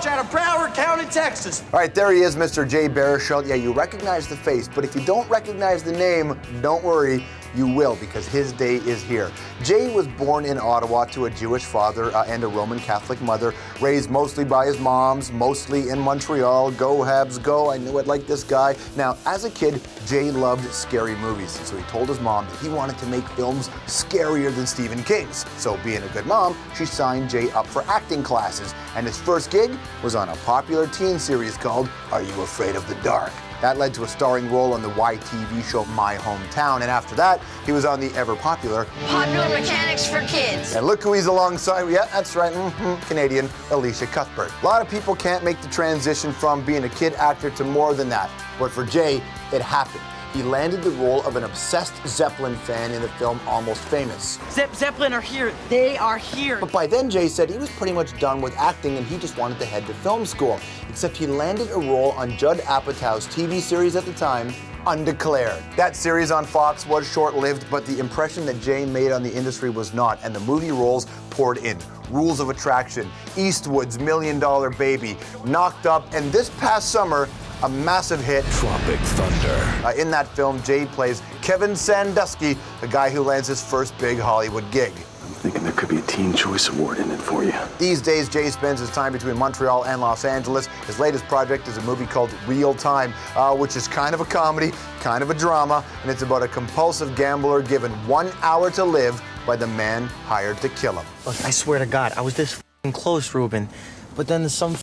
coach out of Broward County, Texas. All right, there he is, Mr. Jay Baruchel. Yeah, you recognize the face, but if you don't recognize the name, don't worry. You will, because his day is here. Jay was born in Ottawa to a Jewish father and a Roman Catholic mother, raised mostly by his moms, mostly in Montreal. Go Habs, go. I knew it like this guy. Now, as a kid, Jay loved scary movies, so he told his mom that he wanted to make films scarier than Stephen King's. So, being a good mom, she signed Jay up for acting classes, and his first gig was on a popular teen series called Are You Afraid of the Dark? That led to a starring role on the YTV show My Hometown, and after that, he was on the ever-popular Popular Mechanics for Kids. And look who he's alongside. Yeah, that's right, Canadian Elisha Cuthbert. A lot of people can't make the transition from being a kid actor to more than that, but for Jay, it happened. He landed the role of an obsessed Zeppelin fan in the film Almost Famous. Zeppelin are here. They are here. But by then, Jay said he was pretty much done with acting and he just wanted to head to film school. Except he landed a role on Judd Apatow's TV series at the time, Undeclared. That series on Fox was short-lived, but the impression that Jay made on the industry was not, and the movie roles poured in. Rules of Attraction, Eastwood's $1 Million Baby, Knocked Up, and this past summer, a massive hit, Tropic Thunder. In that film, Jay plays Kevin Sandusky, the guy who lands his first big Hollywood gig. I'm thinking there could be a Teen Choice Award in it for you. These days, Jay spends his time between Montreal and Los Angeles. His latest project is a movie called Real Time, which is kind of a comedy, kind of a drama, and it's about a compulsive gambler given 1 hour to live by the man hired to kill him. Look, I swear to God, I was this close, Ruben, but then some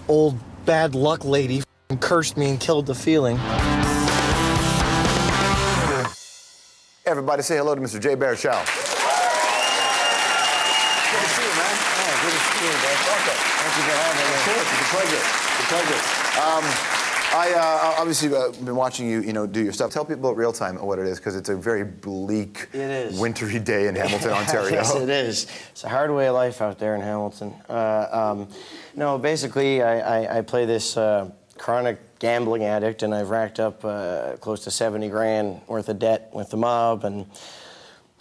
old bad luck lady cursed me and killed the feeling. Everybody say hello to Mr. Jay Baruchel. Good to see you, man. Oh, good to see you, bud. Welcome. Thank you for having me. Of course, it's a pleasure. It's a pleasure. I obviously been watching you, do your stuff. Tell people about Real Time and what it is, because it's a very bleak, wintry day in Hamilton, Ontario. Yes, it is. It's a hard way of life out there in Hamilton. No, basically, I play this chronic gambling addict, and I've racked up close to 70 grand worth of debt with the mob, and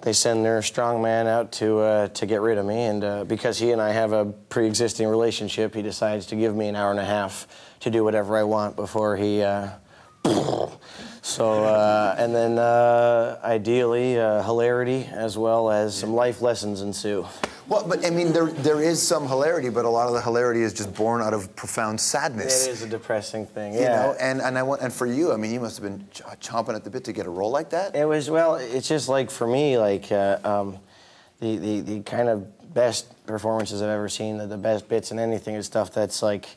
they send their strong man out to get rid of me, and because he and I have a pre-existing relationship, he decides to give me an hour and a half to do whatever I want before he so and then ideally hilarity as well as some life lessons ensue. Well, but I mean, there is some hilarity, but a lot of the hilarity is just born out of profound sadness. It is a depressing thing, You know, and for you, I mean, you must have been chomping at the bit to get a role like that. It was, well, it's just like for me, like the kind of best performances I've ever seen, the best bits in anything is stuff that's like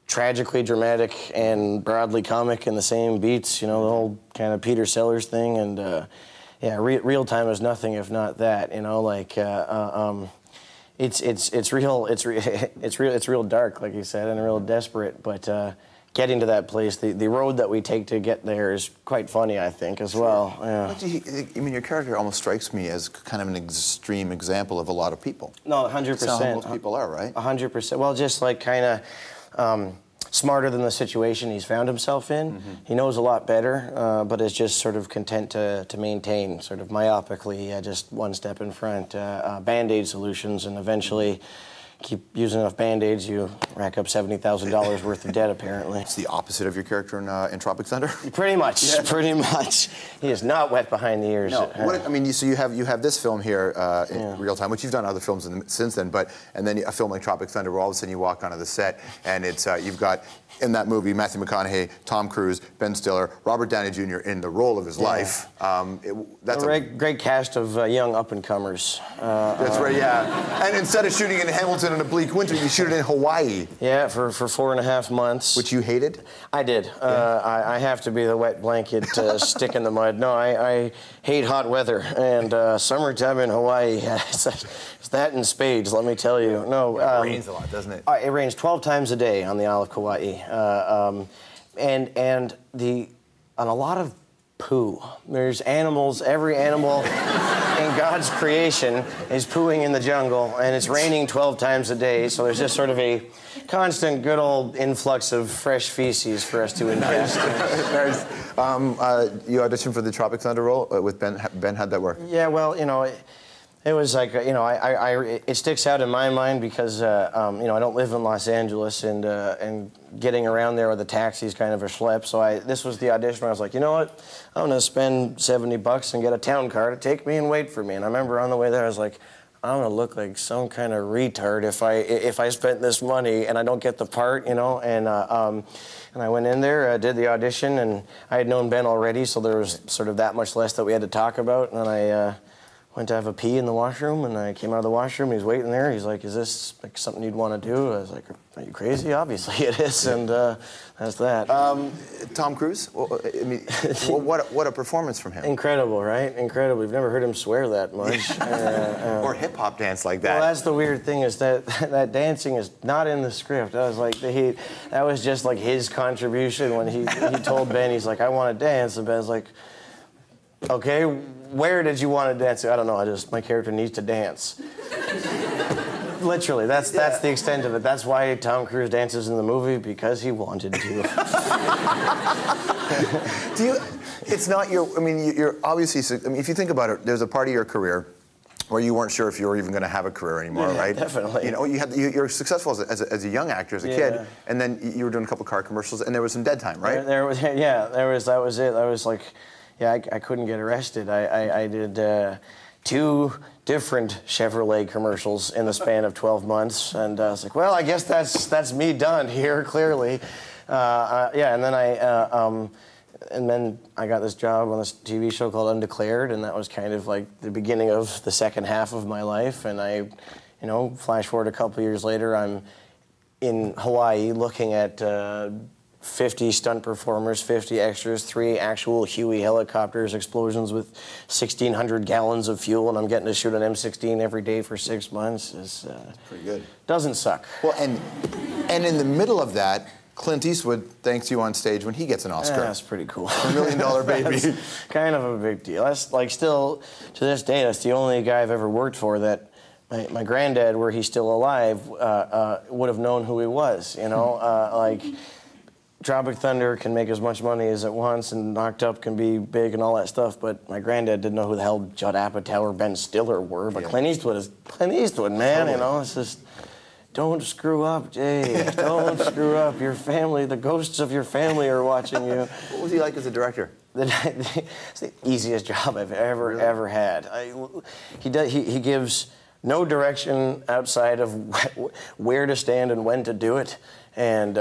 tragically dramatic and broadly comic in the same beats, the whole kind of Peter Sellers thing, and yeah, Real Time is nothing if not that, like it's real dark, like you said, and real desperate, but getting to that place, the road that we take to get there is quite funny, I think, as well. Yeah. I mean, your character almost strikes me as kind of an extreme example of a lot of people. No, 100%. That's how most people are, right? 100%. Well, just like kind of smarter than the situation he's found himself in. Mm-hmm. He knows a lot better, but is just sort of content to maintain, sort of myopically, just one step in front, Band-Aid solutions, and eventually keep using enough Band-Aids, you rack up $70,000 worth of debt, apparently. It's the opposite of your character in Tropic Thunder? Pretty much, pretty much. He is not wet behind the ears. No, I mean, so you have this film here in Real Time, which you've done other films since then, and then a film like Tropic Thunder, where all of a sudden you walk onto the set, and it's you've got, in that movie, Matthew McConaughey, Tom Cruise, Ben Stiller, Robert Downey Jr. in the role of his life. That's a great cast of young up-and-comers. That's right, yeah. And instead of shooting in Hamilton in a bleak winter, you shoot it in Hawaii. Yeah, for 4.5 months. Which you hated? I did. I have to be the wet blanket stick in the mud. No, I hate hot weather, and summertime in Hawaii, it's that in spades, let me tell you. No, it rains a lot, doesn't it? It rains 12 times a day on the Isle of Kauai. And a lot of poo. There's animals, every animal in God's creation is pooing in the jungle, and it's raining 12 times a day, so there's just sort of a constant good old influx of fresh feces for us to ingest. You auditioned for the Tropic Thunder role with Ben. Ben, how'd that work? Yeah, well, It was like, you know, it sticks out in my mind because, you know, I don't live in Los Angeles, and getting around there with a taxi is kind of a schlep. So this was the audition where I was like, you know what? I'm going to spend $70 and get a town car to take me and wait for me. And I remember on the way there, I was like, I'm going to look like some kind of retard if I spent this money and I don't get the part, you know? And I went in there, did the audition, and I had known Ben already, so there was sort of that much less that we had to talk about. And then I went to have a pee in the washroom, and I came out of the washroom. He was waiting there. He's like, "Is this like something you'd want to do?" I was like, "Are you crazy? Obviously it is." And that's that. Tom Cruise. Well, I mean, what a performance from him. Incredible, right? Incredible. We've never heard him swear that much. Or hip hop dance like that. Well, that's the weird thing is that dancing is not in the script. I was like, that was just like his contribution when he told Ben, he's like, "I want to dance," and Ben's like, "Okay, where did you want to dance?" I don't know. My character needs to dance. Literally, that's the extent of it. That's why Tom Cruise dances in the movie, because he wanted to. It's not your. I mean, you're obviously. I mean, if you think about it, there's a part of your career where you weren't sure if you were even going to have a career anymore, yeah, right? Definitely. You know, you're successful as a young actor, as a kid, and then you were doing a couple car commercials, and there was some dead time, right? That was it. I was like, yeah, I couldn't get arrested. I did 2 different Chevrolet commercials in the span of 12 months, and I was like, well, I guess that's me done here, clearly. Yeah, and then I got this job on this TV show called Undeclared, and that was kind of like the beginning of the second half of my life. And you know, flash forward a couple years later, I'm in Hawaii looking at 50 stunt performers, 50 extras, 3 actual Huey helicopters, explosions with 1,600 gallons of fuel, and I'm getting to shoot an M16 every day for 6 months. It's pretty good. Doesn't suck. Well, and in the middle of that, Clint Eastwood thanks you on stage when he gets an Oscar. That's pretty cool. $1 million baby. That's kind of a big deal. That's like still, to this day, that's the only guy I've ever worked for that my granddad, were he still alive, would have known who he was, you know? Like, Tropic Thunder can make as much money as it wants, and Knocked Up can be big and all that stuff, but my granddad didn't know who the hell Judd Apatow or Ben Stiller were, but Clint Eastwood is Clint Eastwood, man, you know? It's just... Don't screw up, Jay. Don't screw up. Your family, the ghosts of your family are watching you. What was he like as a director? It's the easiest job I've ever had. He gives no direction outside of where to stand and when to do it. And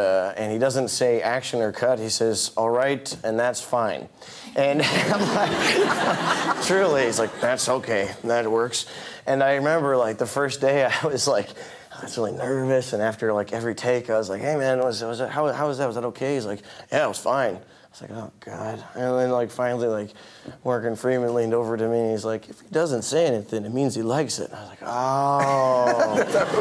he doesn't say action or cut. He says, all right, and that's fine. And I'm like, truly, he's like, that's okay, that works. And I remember, like, the first day I was like, I was really nervous, and after like every take, I was like, "Hey man, how was that? Was that okay?" He's like, "Yeah, it was fine." I was like, "Oh God!" And then like finally, like Morgan Freeman leaned over to me, and he's like, "If he doesn't say anything, it means he likes it." And I was like, "Oh,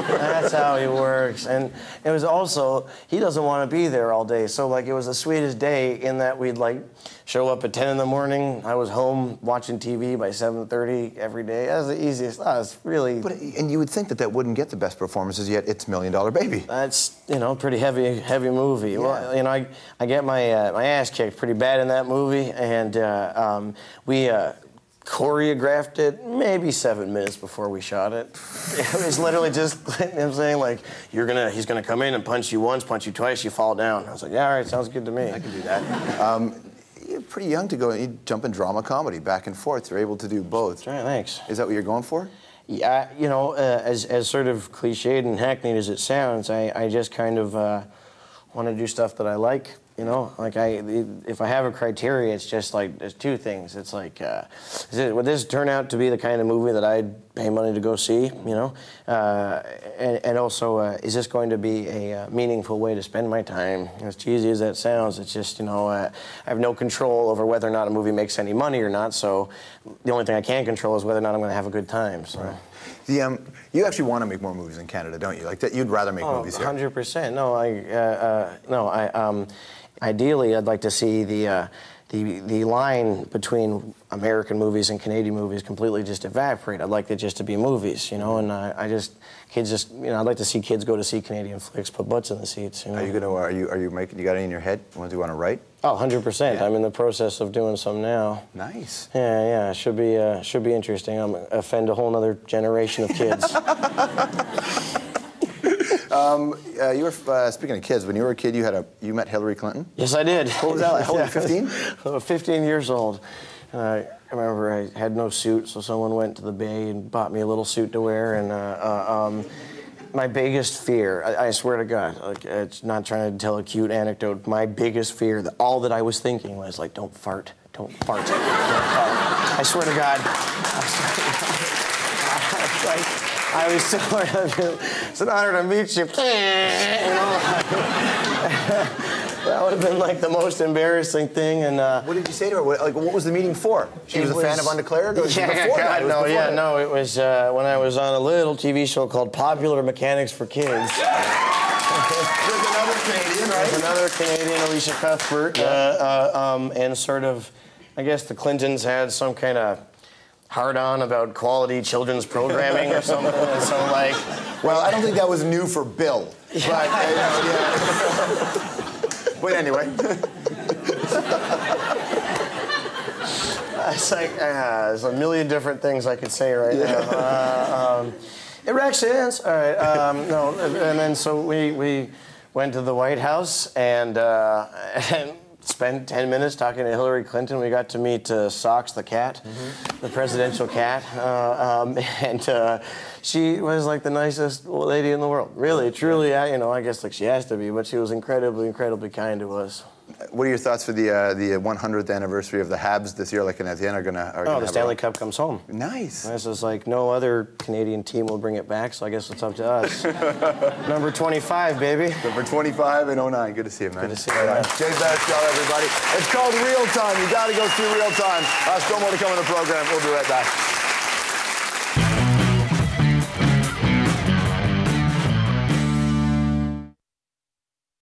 that's how he works." And it was also he doesn't want to be there all day, so like it was the sweetest day in that we'd like show up at 10 in the morning. I was home watching TV by 7:30 every day. That was the easiest. That was really. And you would think that wouldn't get the best performances, yet it's $1 Million Baby. That's, you know, pretty heavy movie. Yeah. Well, you know, I get my ass kicked pretty bad in that movie, and we choreographed it maybe 7 minutes before we shot it. It was literally just him saying like, he's gonna come in and punch you once, punch you twice, you fall down. I was like, yeah, all right, sounds good to me. I can do that. You're pretty young to go. You jump in drama, comedy, back and forth. You're able to do both. That's right, thanks. Is that what you're going for? Yeah, you know, as sort of cliched and hackneyed as it sounds, I just kind of want to do stuff that I like. You know, like if I have a criteria, it's just like there's 2 things. It's like, would this turn out to be the kind of movie that I'd pay money to go see? You know, and also, is this going to be a meaningful way to spend my time? As cheesy as that sounds, it's just, you know, I have no control over whether or not a movie makes any money or not. So the only thing I can control is whether or not I'm going to have a good time. So. Right. You actually want to make more movies in Canada, don't you? Like that, you'd rather make movies here. 100%. No, ideally, I'd like to see the the line between American movies and Canadian movies completely just evaporate. I'd like it just to be movies, you know, and kids just, you know, I'd like to see kids go to see Canadian flicks, put butts in the seats, you know. Are you making, you got any in your head, ones you want to write? Oh, 100%. Yeah. I'm in the process of doing some now. Nice. Yeah, should be interesting. I'm gonna offend a whole other generation of kids. You were speaking of kids. When you were a kid, you met Hillary Clinton. Yes, I did. What was that like? How old, 15? 15 years old. I remember I had no suit, so someone went to the Bay and bought me a little suit to wear. And my biggest fear, I swear to God, like, it's not trying to tell a cute anecdote. My biggest fear, all that I was thinking was like, don't fart, don't fart, don't fart. I swear to God. I was so, it's an honor to meet you. You know, that would have been like the most embarrassing thing. And what did you say to her? What was the meeting for? She was a fan of Undeclared? Or No, it was when I was on a little TV show called Popular Mechanics for Kids. There's another Canadian, right? There's another Canadian, Elisha Cuthbert, and sort of, I guess the Clintons had some kind of hard-on about quality children's programming or something, and so like... Well, I don't think that was new for Bill, but, but anyway. It's like, there's a million different things I could say right now. Erections, all right, no, and then so we went to the White House and spent 10 minutes talking to Hillary Clinton. We got to meet Socks the cat, the presidential cat, and she was like the nicest lady in the world. Really, truly, you know, I guess like she has to be, but she was incredibly, incredibly kind to us. What are your thoughts for the 100th anniversnumber of the Habs this year? Like in Etienne are gonna the Stanley Cup comes home. Nice. This is like no other Canadian team will bring it back, so I guess it's up to us. Number 25, baby. Number 25 and 09. Good to see you, man. Good to see you, man. Jay Baruchel, everybody. It's called Real Time. You got to go through Real Time. Still more to come on the program. We'll be right back.